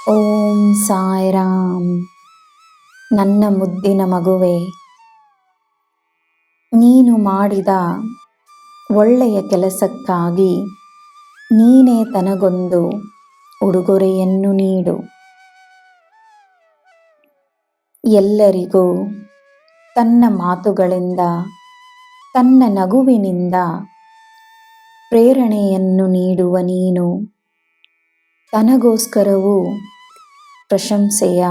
ಓಂ ಸಾಯಿರಾಮ್. ನನ್ನ ಮುದ್ದಿನ ಮಗುವೆ, ನೀನು ಮಾಡಿದ ಒಳ್ಳೆಯ ಕೆಲಸಕ್ಕಾಗಿ ನೀನೇ ತನಗೊಂದು ಉಡುಗೊರೆಯನ್ನು ನೀಡು. ಎಲ್ಲರಿಗೂ ತನ್ನ ಮಾತುಗಳಿಂದ, ತನ್ನ ನಗುವಿನಿಂದ ಪ್ರೇರಣೆಯನ್ನು ನೀಡುವ ನೀನು ತನಗೋಸ್ಕರವೂ ಪ್ರಶಂಸೆಯ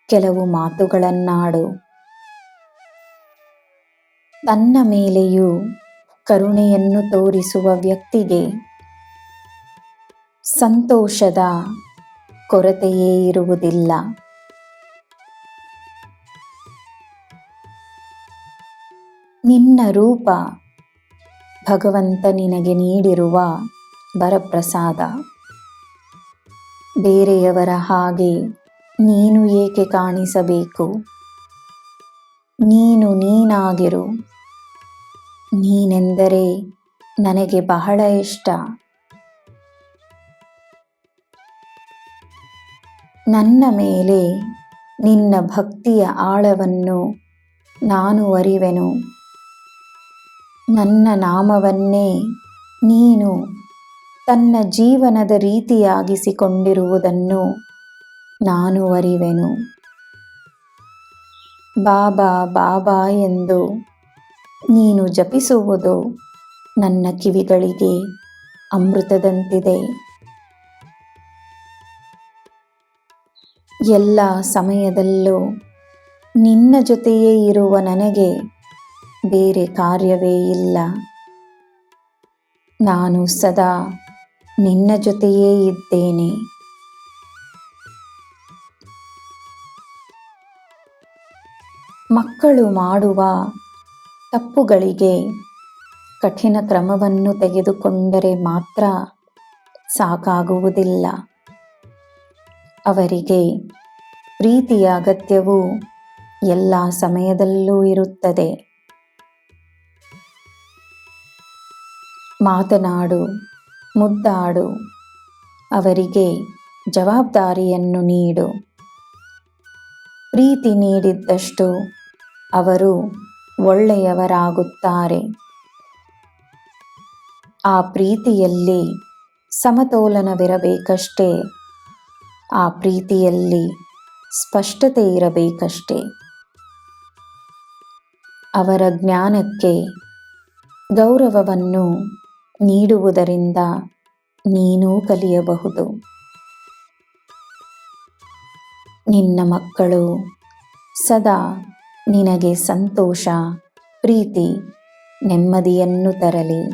ಕೆಲವು ಮಾತುಗಳನ್ನಾಡು. ತನ್ನ ಮೇಲೆಯೂ ಕರುಣೆಯನ್ನು ತೋರಿಸುವ ವ್ಯಕ್ತಿಗೆ ಸಂತೋಷದ ಕೊರತೆಯೇ ಇರುವುದಿಲ್ಲ. ನಿನ್ನ ರೂಪ ಭಗವಂತ ನಿನಗೆ ನೀಡಿರುವ ವರಪ್ರಸಾದ. ಬೇರೆಯವರ ಹಾಗೆ ನೀನು ಏಕೆ ಕಾಣಿಸಬೇಕು? ನೀನು ನೀನಾಗಿರು. ನೀನೆಂದರೆ ನನಗೆ ಬಹಳ ಇಷ್ಟ. ನನ್ನ ಮೇಲೆ ನಿನ್ನ ಭಕ್ತಿಯ ಆಳವನ್ನು ನಾನು ಅರಿವೆನು. ನನ್ನ ನಾಮವನ್ನೇ ನೀನು ತನ್ನ ಜೀವನದ ರೀತಿಯಾಗಿಸಿಕೊಂಡಿರುವುದನ್ನು ನಾನು ಅರಿವೆನು. ಬಾಬಾ ಬಾಬಾ ಎಂದು ನೀನು ಜಪಿಸುವುದು ನನ್ನ ಕಿವಿಗಳಿಗೆ ಅಮೃತದಂತಿದೆ. ಎಲ್ಲ ಸಮಯದಲ್ಲೂ ನಿನ್ನ ಜೊತೆಯೇ ಇರುವ ನನಗೆ ಬೇರೆ ಕಾರ್ಯವೇ ಇಲ್ಲ. ನಾನು ಸದಾ ನಿನ್ನ ಜೊತೆಯೇ ಇದ್ದೇನೆ. ಮಕ್ಕಳು ಮಾಡುವ ತಪ್ಪುಗಳಿಗೆ ಕಠಿಣ ಕ್ರಮವನ್ನು ತೆಗೆದುಕೊಂಡರೆ ಮಾತ್ರ ಸಾಕಾಗುವುದಿಲ್ಲ. ಅವರಿಗೆ ಪ್ರೀತಿಯ ಅಗತ್ಯವು ಎಲ್ಲ ಸಮಯದಲ್ಲೂ ಇರುತ್ತದೆ. ಮಾತನಾಡು, ಮುದ್ದಾಡು, ಅವರಿಗೆ ಜವಾಬ್ದಾರಿಯನ್ನು ನೀಡು. ಪ್ರೀತಿ ನೀಡಿದ್ದಷ್ಟು ಅವರು ಒಳ್ಳೆಯವರಾಗುತ್ತಾರೆ. ಆ ಪ್ರೀತಿಯಲ್ಲಿ ಸಮತೋಲನವಿರಬೇಕಷ್ಟೇ. ಆ ಪ್ರೀತಿಯಲ್ಲಿ ಸ್ಪಷ್ಟತೆ ಇರಬೇಕಷ್ಟೇ. ಅವರ ಜ್ಞಾನಕ್ಕೆ ಗೌರವವನ್ನು ನೀಡುವುದರಿಂದ ನೀನೂ ಕಲಿಯಬಹುದು. ನಿನ್ನ ಮಕ್ಕಳು ಸದಾ ನಿನಗೆ ಸಂತೋಷ, ಪ್ರೀತಿ, ನೆಮ್ಮದಿಯನ್ನು ತರಲಿ.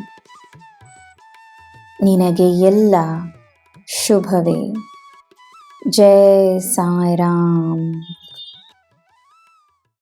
ನಿನಗೆ ಎಲ್ಲ ಶುಭವೇ. ಜೈ ಸಾಯಿರಾಮ್.